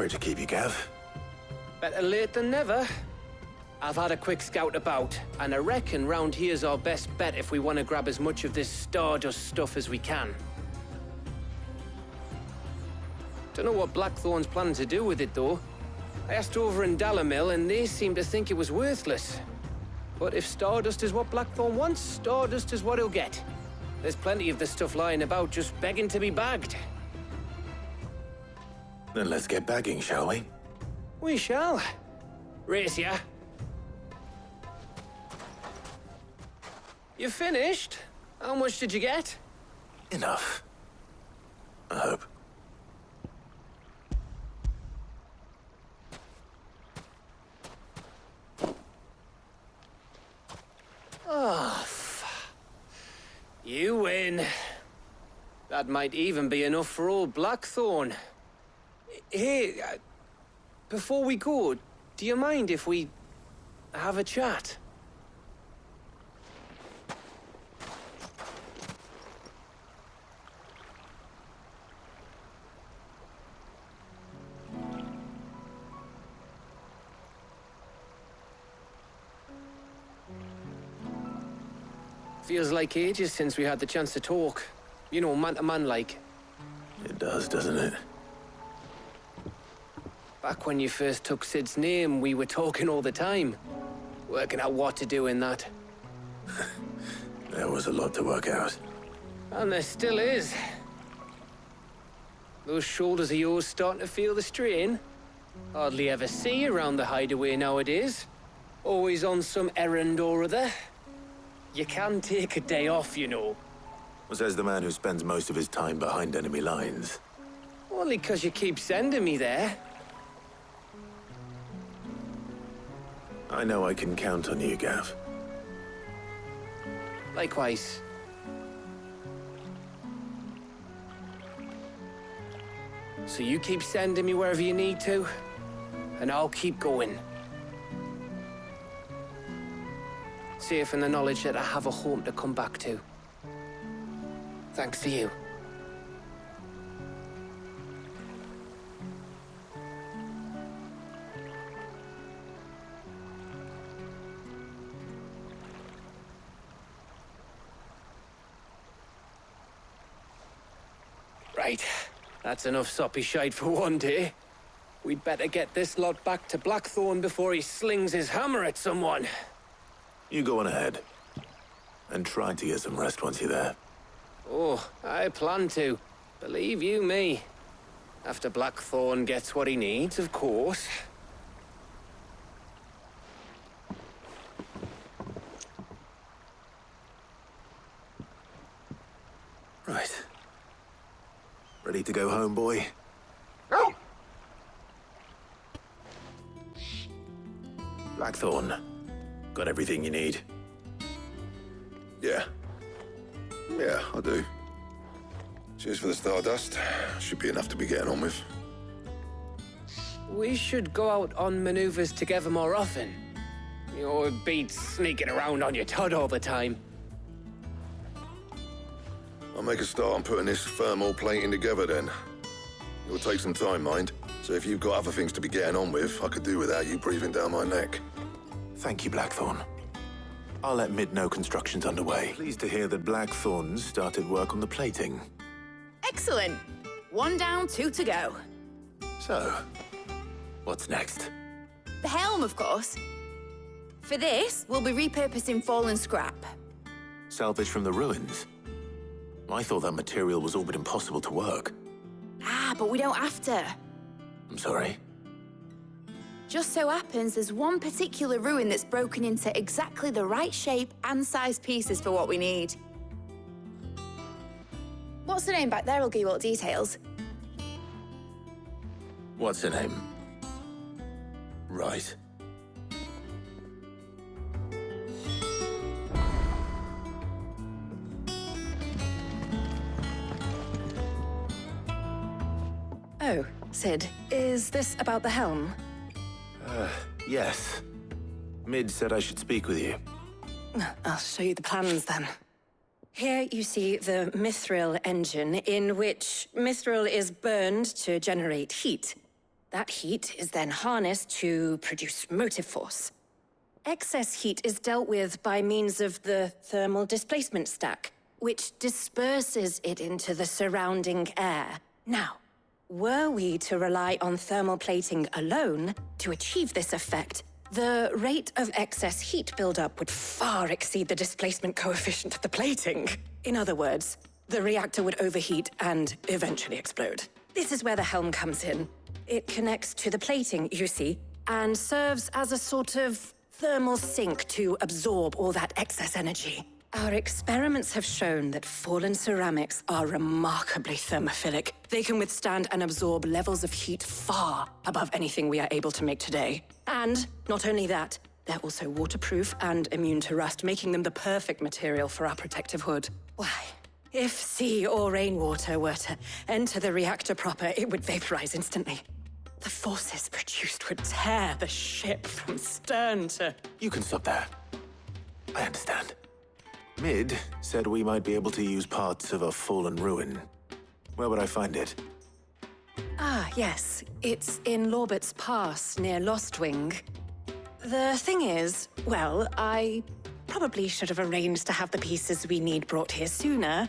Sorry to keep you, Gav. Better late than never. I've had a quick scout about, and I reckon round here's our best bet if we want to grab as much of this Stardust stuff as we can. Don't know what Blackthorn's planning to do with it, though. I asked over in Dalamil, and they seem to think it was worthless. But if Stardust is what Blackthorn wants, Stardust is what he'll get. There's plenty of the stuff lying about just begging to be bagged. Then let's get bagging, shall we? We shall. Race ya. You finished? How much did you get? Enough. I hope. Oh, you win. That might even be enough for old Blackthorn. Hey, before we go, do you mind if we have a chat? Feels like ages since we had the chance to talk. You know, man to man like. It does, doesn't it? Back when you first took Sid's name, we were talking all the time. Working out what to do in that. There was a lot to work out. And there still is. Those shoulders of yours starting to feel the strain. Hardly ever see you around the hideaway nowadays. Always on some errand or other. You can take a day off, you know. Says the man who spends most of his time behind enemy lines. Only 'cause you keep sending me there. I know I can count on you, Gav. Likewise. So you keep sending me wherever you need to, and I'll keep going. Safe in the knowledge that I have a home to come back to. Thanks to you. Right. That's enough soppy shite for one day. We'd better get this lot back to Blackthorn before he slings his hammer at someone. You go on ahead. And try to get some rest once you're there. Oh, I plan to. Believe you me. After Blackthorn gets what he needs, of course. Right. Ready to go home, boy? Blackthorn. Got everything you need? Yeah. Yeah, I do. Cheers for the Stardust. Should be enough to be getting on with. We should go out on maneuvers together more often. You're beat sneaking around on your Todd all the time. I'll make a start on putting this thermal plating together then. It'll take some time, mind. So if you've got other things to be getting on with, I could do without you breathing down my neck. Thank you, Blackthorn. I'll let Mid know construction's underway. Pleased to hear that Blackthorn's started work on the plating. Excellent. 1 down, 2 to go. So, what's next? The helm, of course. For this, we'll be repurposing fallen scrap. Salvage from the ruins? I thought that material was all but impossible to work. Ah, but we don't have to. I'm sorry. Just so happens there's one particular ruin that's broken into exactly the right shape and size pieces for what we need. What's the name back there? I'll give you all the details. What's her name? Right. Oh, Sid, is this about the helm? Yes. Mid said I should speak with you. I'll show you the plans then. Here you see the mithril engine, in which mithril is burned to generate heat. That heat is then harnessed to produce motive force. Excess heat is dealt with by means of the thermal displacement stack, which disperses it into the surrounding air. Now, were we to rely on thermal plating alone to achieve this effect, the rate of excess heat buildup would far exceed the displacement coefficient of the plating. In other words, the reactor would overheat and eventually explode. This is where the helm comes in. It connects to the plating, you see, and serves as a sort of thermal sink to absorb all that excess energy. Our experiments have shown that fallen ceramics are remarkably thermophilic. They can withstand and absorb levels of heat far above anything we are able to make today. And not only that, they're also waterproof and immune to rust, making them the perfect material for our protective hood. Why, if sea or rainwater were to enter the reactor proper, it would vaporize instantly. The forces produced would tear the ship from stern to... You can stop there. I understand. Mid said we might be able to use parts of a fallen ruin. Where would I find it? Ah, yes. It's in Lorbert's Pass, near Lostwing. The thing is, well, I probably should have arranged to have the pieces we need brought here sooner.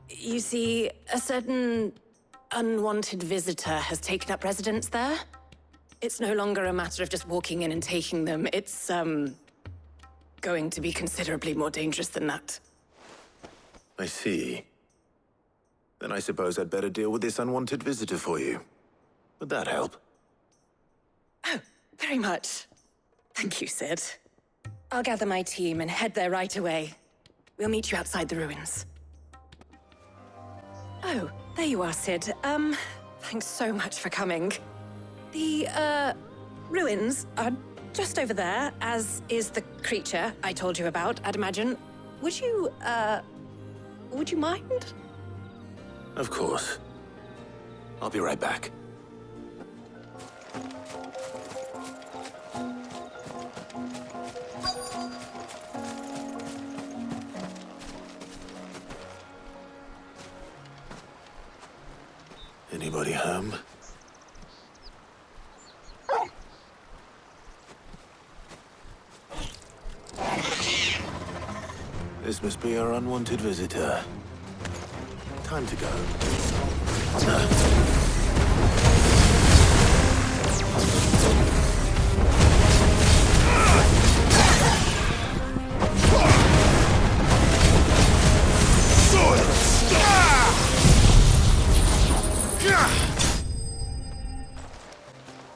You see, a certain unwanted visitor has taken up residence there. It's no longer a matter of just walking in and taking them. It's, going to be considerably more dangerous than that. I see. Then I suppose I'd better deal with this unwanted visitor for you. Would that help? Oh, very much. Thank you, Sid. I'll gather my team and head there right away. We'll meet you outside the ruins. Oh, there you are, Sid. Thanks so much for coming. The, ruins are just over there, as is the creature I told you about, I'd imagine. Would you mind? Of course. I'll be right back. Anybody home? This must be our unwanted visitor. Time to go.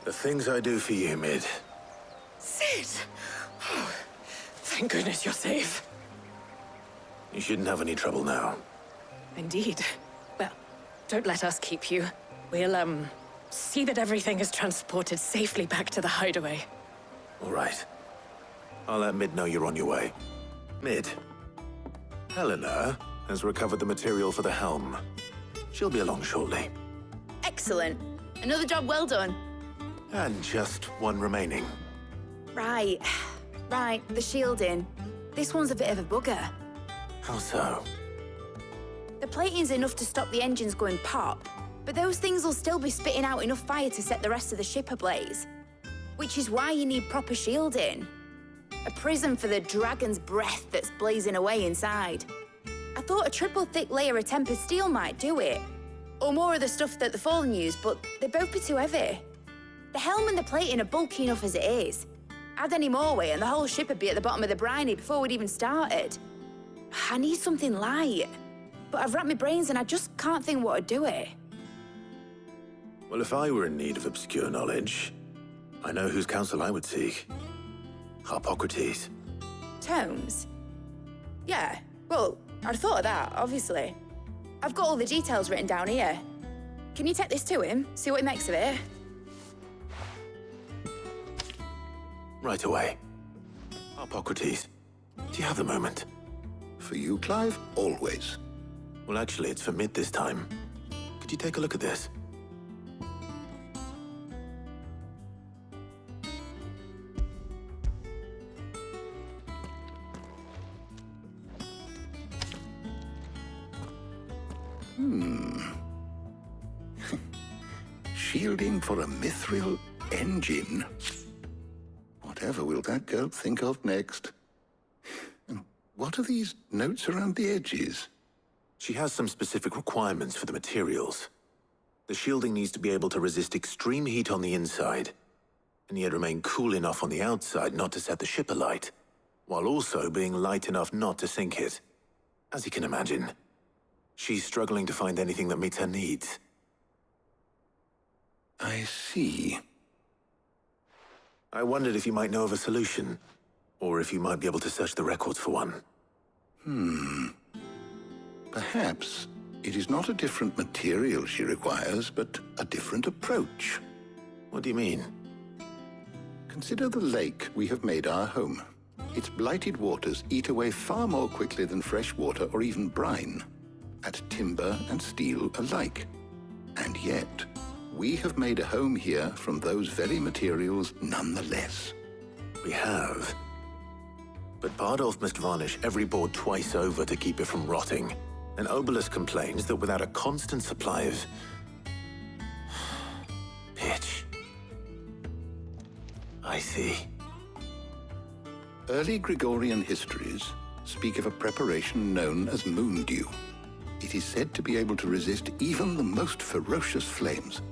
The things I do for you, Mid. Sid! Oh, thank goodness you're safe. You shouldn't have any trouble now. Indeed. Well, don't let us keep you. We'll, see that everything is transported safely back to the hideaway. All right. I'll let Mid know you're on your way. Mid. Helena has recovered the material for the helm. She'll be along shortly. Excellent. Another job well done. And just one remaining. Right. Right, the shielding. This one's a bit of a bugger. How so? The plating's enough to stop the engines going pop, but those things will still be spitting out enough fire to set the rest of the ship ablaze. Which is why you need proper shielding. A prison for the dragon's breath that's blazing away inside. I thought a triple thick layer of tempered steel might do it. Or more of the stuff that the Fallen use, but they'd both be too heavy. The helm and the plating are bulky enough as it is. Add any more weight and the whole ship would be at the bottom of the briny before we'd even started. I need something light. But I've racked my brains and I just can't think what would do it. Well, if I were in need of obscure knowledge, I know whose counsel I would seek. Harpocrates. Tomes? Yeah, well, I'd thought of that, obviously. I've got all the details written down here. Can you take this to him, see what he makes of it? Right away. Harpocrates, do you have the moment? For you, Clive, always. Well, actually, it's for Mid this time. Could you take a look at this? Shielding for a mithril engine. Whatever will that girl think of next? And what are these notes around the edges? She has some specific requirements for the materials. The shielding needs to be able to resist extreme heat on the inside, and yet remain cool enough on the outside not to set the ship alight, while also being light enough not to sink it. As you can imagine, she's struggling to find anything that meets her needs. I see. I wondered if you might know of a solution, or if you might be able to search the records for one. Perhaps it is not a different material she requires, but a different approach. What do you mean? Consider the lake we have made our home. Its blighted waters eat away far more quickly than fresh water or even brine, at timber and steel alike. And yet, we have made a home here from those very materials nonetheless. We have. But Bardolph must varnish every board twice over to keep it from rotting. And Obelus complains that without a constant supply of pitch. I see. Early Gregorian histories speak of a preparation known as moon dew. It is said to be able to resist even the most ferocious flames.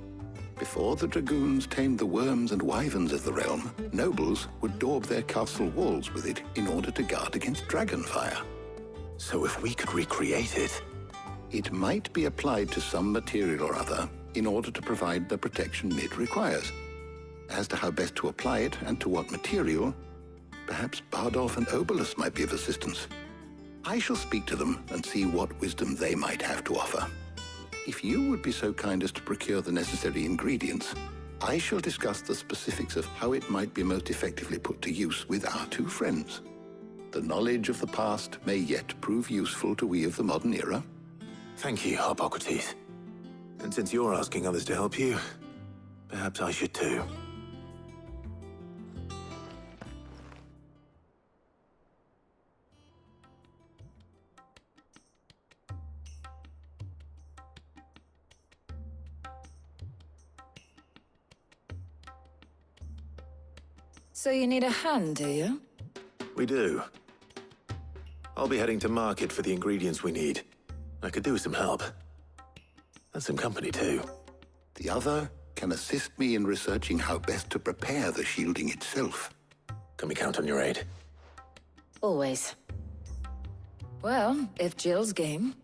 Before the dragoons tamed the worms and wyverns of the realm, nobles would daub their castle walls with it in order to guard against dragonfire. So if we could recreate it... It might be applied to some material or other in order to provide the protection Mid requires. As to how best to apply it and to what material, perhaps Bardolph and Obelus might be of assistance. I shall speak to them and see what wisdom they might have to offer. If you would be so kind as to procure the necessary ingredients, I shall discuss the specifics of how it might be most effectively put to use with our two friends. The knowledge of the past may yet prove useful to we of the modern era. Thank you, Hippocrates. And since you're asking others to help you, perhaps I should too. So you need a hand, do you? We do. I'll be heading to market for the ingredients we need. I could do with some help. And some company, too. The other can assist me in researching how best to prepare the shielding itself. Can we count on your aid? Always. Well, if Jill's game.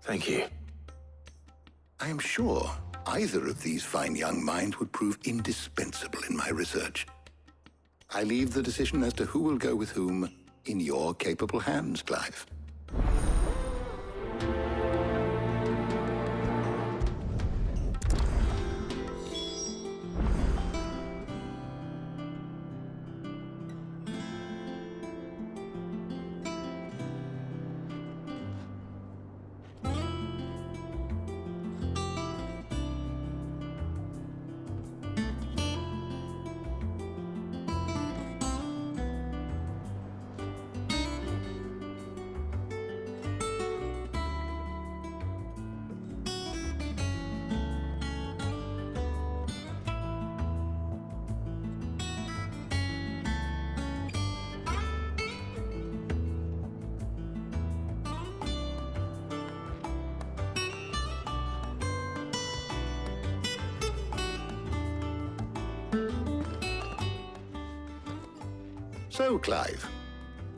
Thank you. I am sure either of these fine young minds would prove indispensable in my research. I leave the decision as to who will go with whom in your capable hands, Clive. So, Clive,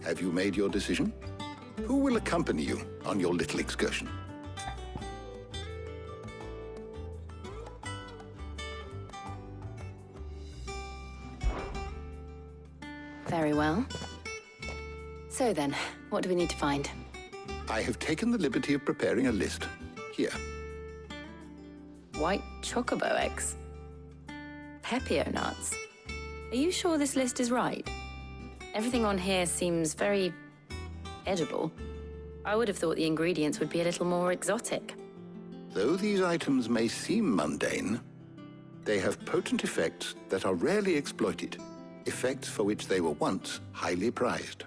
have you made your decision? Who will accompany you on your little excursion? Very well. So then, what do we need to find? I have taken the liberty of preparing a list. Here. White chocobo eggs. Pepio nuts. Are you sure this list is right? Everything on here seems very edible. I would have thought the ingredients would be a little more exotic. Though these items may seem mundane, they have potent effects that are rarely exploited, effects for which they were once highly prized.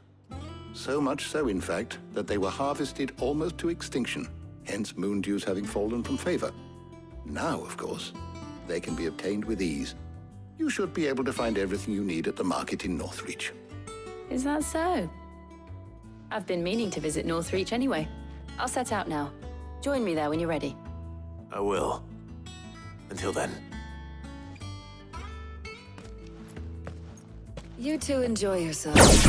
So much so, in fact, that they were harvested almost to extinction, hence moon dews having fallen from favor. Now, of course, they can be obtained with ease. You should be able to find everything you need at the market in Northreach. Is that so? I've been meaning to visit Northreach anyway. I'll set out now. Join me there when you're ready. I will. Until then. You two enjoy yourselves.